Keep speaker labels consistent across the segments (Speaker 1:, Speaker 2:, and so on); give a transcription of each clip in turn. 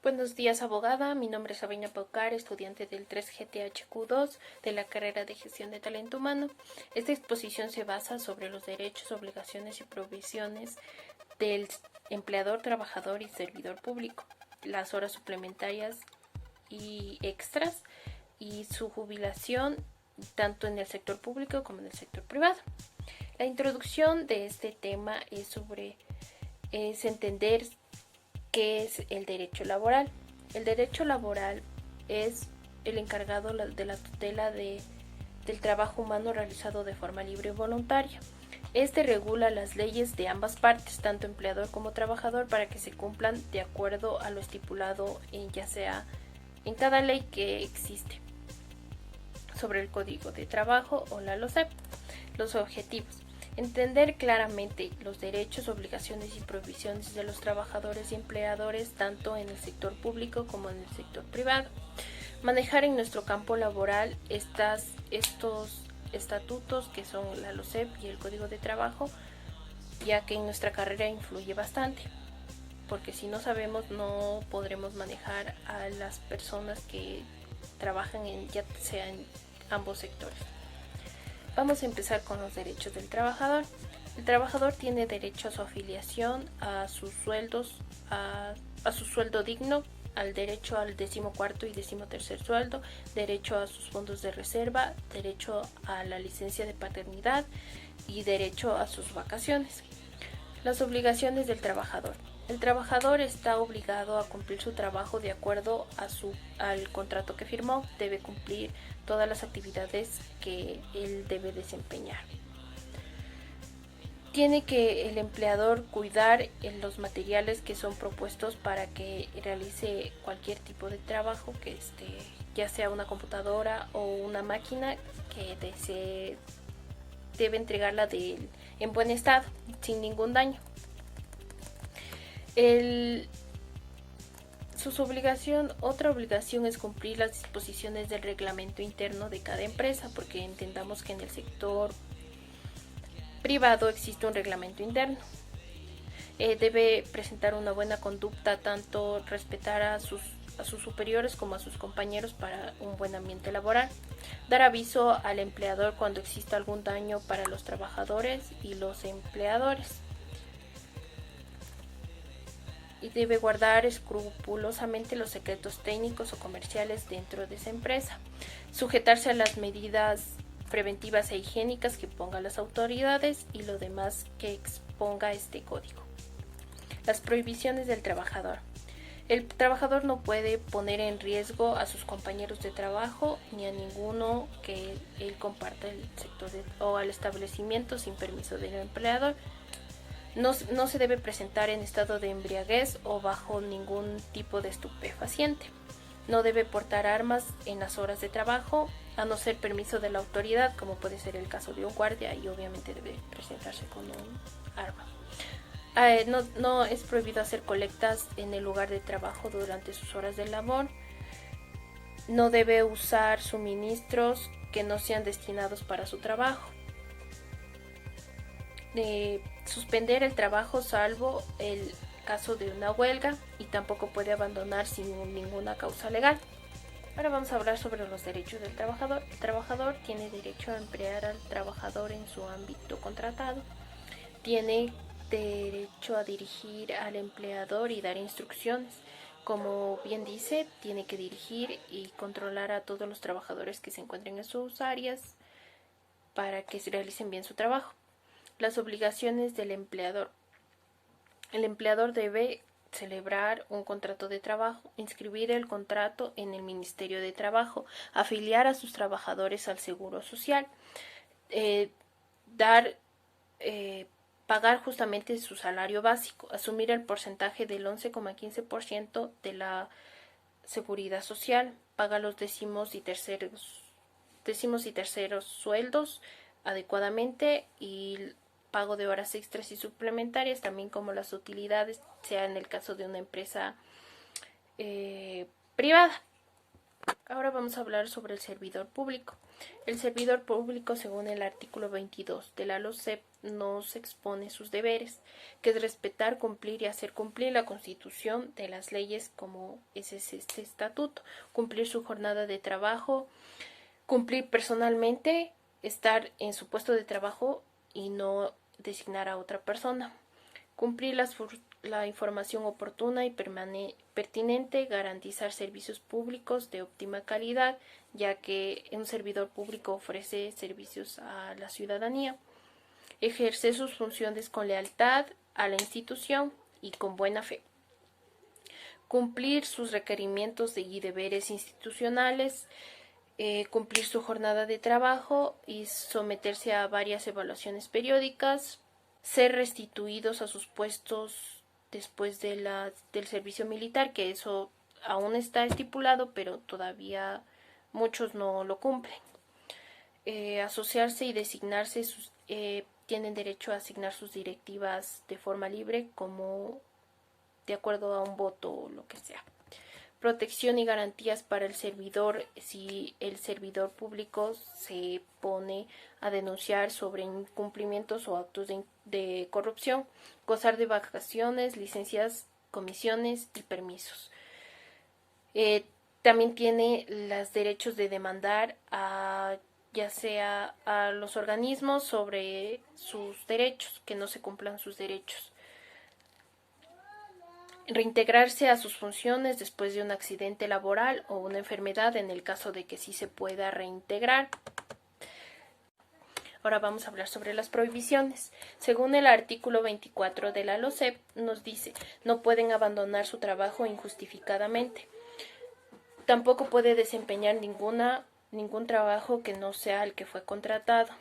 Speaker 1: Buenos días, abogada. Mi nombre es Sabrina Paucar, estudiante del 3GTHQ2 de la carrera de Gestión de Talento Humano. Esta exposición se basa sobre los derechos, obligaciones y provisiones del empleador, trabajador y servidor público, las horas suplementarias y extras y su jubilación tanto en el sector público como en el sector privado. La introducción de este tema es entender ¿qué es el derecho laboral? El derecho laboral es el encargado de la tutela del trabajo humano realizado de forma libre y voluntaria. Este regula las leyes de ambas partes, tanto empleador como trabajador, para que se cumplan de acuerdo a lo estipulado ya sea en cada ley que existe sobre el Código de Trabajo o la LOCEP. Los objetivos: entender claramente los derechos, obligaciones y provisiones de los trabajadores y empleadores tanto en el sector público como en el sector privado. Manejar en nuestro campo laboral estos estatutos que son la LOCEP y el Código de Trabajo, ya que en nuestra carrera influye bastante, porque si no sabemos no podremos manejar a las personas que trabajan ya sea en ambos sectores. Vamos a empezar con los derechos del trabajador. El trabajador tiene derecho a su afiliación, a sus sueldos, a su sueldo digno, al derecho al 14º y 13º sueldo, derecho a sus fondos de reserva, derecho a la licencia de paternidad y derecho a sus vacaciones. Las obligaciones del trabajador. El trabajador está obligado a cumplir su trabajo de acuerdo al contrato que firmó. Debe cumplir todas las actividades que él debe desempeñar. Tiene que el empleador cuidar los materiales que son propuestos para que realice cualquier tipo de trabajo, que ya sea una computadora o una máquina, que se debe entregarla en buen estado, sin ningún daño. Otra obligación es cumplir las disposiciones del reglamento interno de cada empresa, porque entendamos que en el sector privado existe un reglamento interno. Debe presentar una buena conducta, tanto respetar a sus superiores como a sus compañeros para un buen ambiente laboral. Dar aviso al empleador cuando exista algún daño para los trabajadores y los empleadores. Y debe guardar escrupulosamente los secretos técnicos o comerciales dentro de esa empresa. Sujetarse a las medidas preventivas e higiénicas que pongan las autoridades y lo demás que exponga este código. Las prohibiciones del trabajador. El trabajador no puede poner en riesgo a sus compañeros de trabajo ni a ninguno que él comparta el sector o al establecimiento sin permiso del empleador. No se debe presentar en estado de embriaguez o bajo ningún tipo de estupefaciente. No debe portar armas en las horas de trabajo, a no ser permiso de la autoridad, como puede ser el caso de un guardia, y obviamente debe presentarse con un arma. No es prohibido hacer colectas en el lugar de trabajo durante sus horas de labor. No debe usar suministros que no sean destinados para su trabajo. Suspender el trabajo salvo el caso de una huelga, y tampoco puede abandonar sin ninguna causa legal. Ahora vamos a hablar sobre los derechos del trabajador. El trabajador tiene derecho a emplear al trabajador en su ámbito contratado. Tiene derecho a dirigir al empleador y dar instrucciones. Como bien dice, tiene que dirigir y controlar a todos los trabajadores que se encuentren en sus áreas para que realicen bien su trabajo. Las obligaciones del empleador. El empleador debe celebrar un contrato de trabajo, inscribir el contrato en el Ministerio de Trabajo, afiliar a sus trabajadores al Seguro Social, pagar justamente su salario básico, asumir el porcentaje del 11,15% de la Seguridad Social, paga los décimos y terceros sueldos adecuadamente, y pago de horas extras y suplementarias, también como las utilidades, sea en el caso de una empresa privada. Ahora vamos a hablar sobre el servidor público. El servidor público, según el artículo 22 de la LOCEP, nos expone sus deberes, que es respetar, cumplir y hacer cumplir la Constitución de las leyes como es este estatuto, cumplir su jornada de trabajo, cumplir personalmente, estar en su puesto de trabajo y no designar a otra persona, cumplir la información oportuna y pertinente, garantizar servicios públicos de óptima calidad, ya que un servidor público ofrece servicios a la ciudadanía, ejercer sus funciones con lealtad a la institución y con buena fe, cumplir sus requerimientos y deberes institucionales, cumplir su jornada de trabajo y someterse a varias evaluaciones periódicas, ser restituidos a sus puestos después del servicio militar, que eso aún está estipulado, pero todavía muchos no lo cumplen. Asociarse y designarse, tienen derecho a asignar sus directivas de forma libre, como de acuerdo a un voto o lo que sea. Protección y garantías para el servidor si el servidor público se pone a denunciar sobre incumplimientos o actos de corrupción, gozar de vacaciones, licencias, comisiones y permisos. También tiene los derechos de demandar ya sea a los organismos sobre sus derechos, que no se cumplan sus derechos. Reintegrarse a sus funciones después de un accidente laboral o una enfermedad en el caso de que sí se pueda reintegrar. Ahora vamos a hablar sobre las prohibiciones. Según el artículo 24 de la LOCEP, nos dice, no pueden abandonar su trabajo injustificadamente. Tampoco puede desempeñar ningún trabajo que no sea el que fue contratado.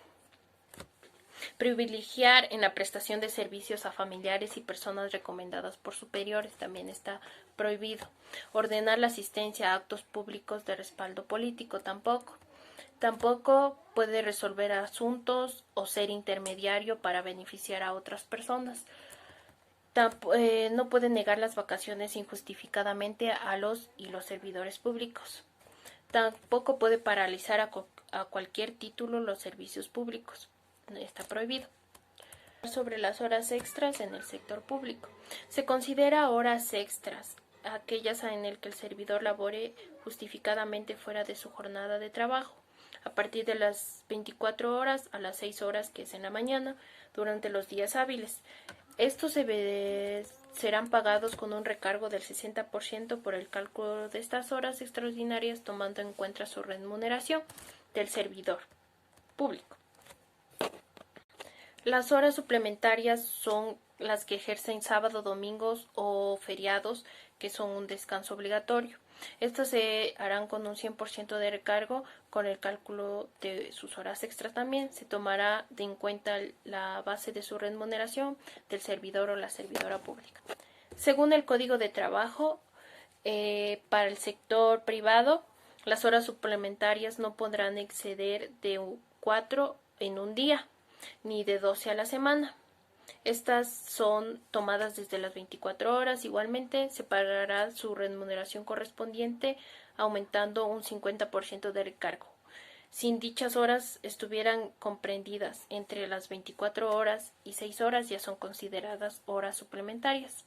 Speaker 1: Privilegiar en la prestación de servicios a familiares y personas recomendadas por superiores también está prohibido. Ordenar la asistencia a actos públicos de respaldo político tampoco. Tampoco puede resolver asuntos o ser intermediario para beneficiar a otras personas. No puede negar las vacaciones injustificadamente a los servidores públicos. Tampoco puede paralizar a cualquier título los servicios públicos. Está prohibido. Sobre las horas extras en el sector público. Se considera horas extras aquellas en las que el servidor labore justificadamente fuera de su jornada de trabajo, a partir de las 24 horas a las 6 horas, que es en la mañana, durante los días hábiles. Estos serán pagados con un recargo del 60% por el cálculo de estas horas extraordinarias, tomando en cuenta su remuneración del servidor público. Las horas suplementarias son las que ejercen sábado, domingos o feriados, que son un descanso obligatorio. Estas se harán con un 100% de recargo. Con el cálculo de sus horas extras también se tomará en cuenta la base de su remuneración del servidor o la servidora pública. Según el Código de Trabajo, para el sector privado, las horas suplementarias no podrán exceder de 4 en un día, ni de 12 a la semana. Estas son tomadas desde las 24 horas. Igualmente, se pagará su remuneración correspondiente, aumentando un 50% de recargo. Si dichas horas estuvieran comprendidas entre las 24 horas y 6 horas, ya son consideradas horas suplementarias.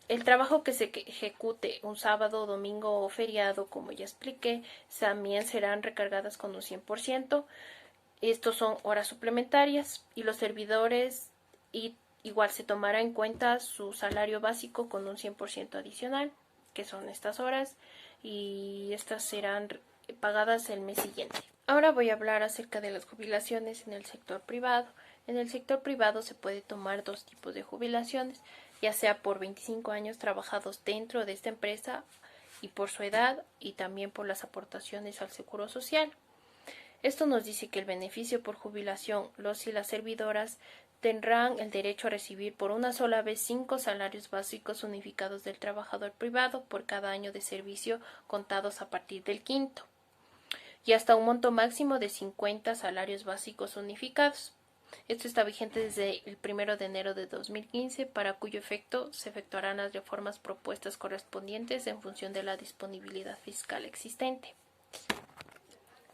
Speaker 1: El trabajo que se ejecute un sábado, domingo o feriado, como ya expliqué, también serán recargadas con un 100%. Estos son horas suplementarias y los servidores igual se tomará en cuenta su salario básico con un 100% adicional, que son estas horas, y estas serán pagadas el mes siguiente. Ahora voy a hablar acerca de las jubilaciones en el sector privado. En el sector privado se puede tomar dos tipos de jubilaciones, ya sea por 25 años trabajados dentro de esta empresa y por su edad, y también por las aportaciones al seguro social. Esto nos dice que el beneficio por jubilación, los y las servidoras tendrán el derecho a recibir por una sola vez 5 salarios básicos unificados del trabajador privado por cada año de servicio contados a partir del quinto, y hasta un monto máximo de 50 salarios básicos unificados. Esto está vigente desde el 1 de enero de 2015, para cuyo efecto se efectuarán las reformas propuestas correspondientes en función de la disponibilidad fiscal existente.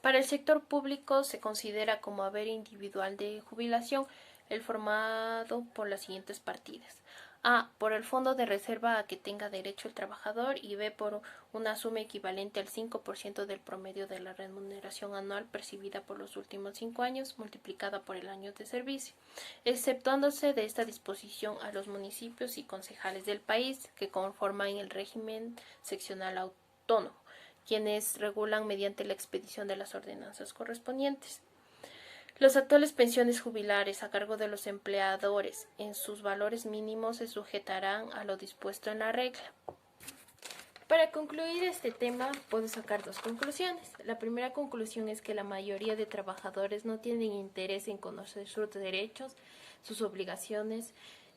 Speaker 1: Para el sector público se considera como haber individual de jubilación el formado por las siguientes partidas: A, por el fondo de reserva a que tenga derecho el trabajador, y B, por una suma equivalente al 5% del promedio de la remuneración anual percibida por los últimos 5 años multiplicada por el año de servicio, exceptuándose de esta disposición a los municipios y concejales del país que conforman el régimen seccional autónomo, quienes regulan mediante la expedición de las ordenanzas correspondientes. Las actuales pensiones jubilares a cargo de los empleadores en sus valores mínimos se sujetarán a lo dispuesto en la regla. Para concluir este tema, puedo sacar dos conclusiones. La primera conclusión es que la mayoría de trabajadores no tienen interés en conocer sus derechos, sus obligaciones,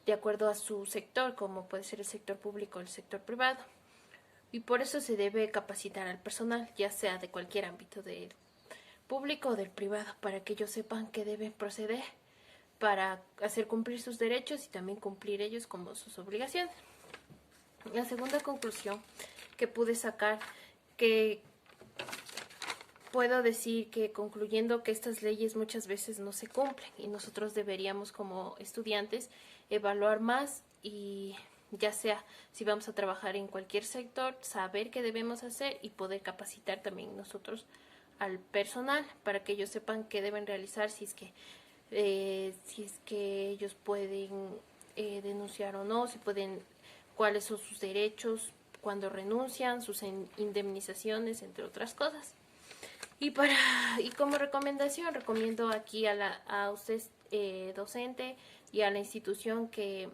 Speaker 1: de acuerdo a su sector, como puede ser el sector público o el sector privado. Y por eso se debe capacitar al personal, ya sea de cualquier ámbito del público o del privado, para que ellos sepan que deben proceder para hacer cumplir sus derechos y también cumplir ellos como sus obligaciones. La segunda conclusión que pude sacar, que puedo decir que concluyendo que estas leyes muchas veces no se cumplen y nosotros deberíamos como estudiantes evaluar más, y ya sea si vamos a trabajar en cualquier sector, saber qué debemos hacer y poder capacitar también nosotros al personal para que ellos sepan qué deben realizar, si es que ellos pueden denunciar o no, si pueden, cuáles son sus derechos cuando renuncian, sus indemnizaciones, entre otras cosas. Y como recomendación, recomiendo aquí a usted, docente, y a la institución, que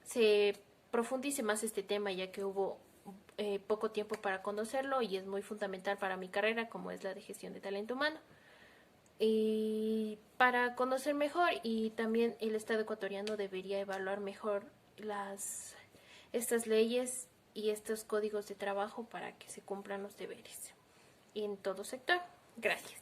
Speaker 1: se profundice más este tema, ya que hubo poco tiempo para conocerlo y es muy fundamental para mi carrera, como es la de gestión de talento humano. Y para conocer mejor, y también el Estado ecuatoriano debería evaluar mejor estas leyes y estos códigos de trabajo para que se cumplan los deberes en todo sector. Gracias.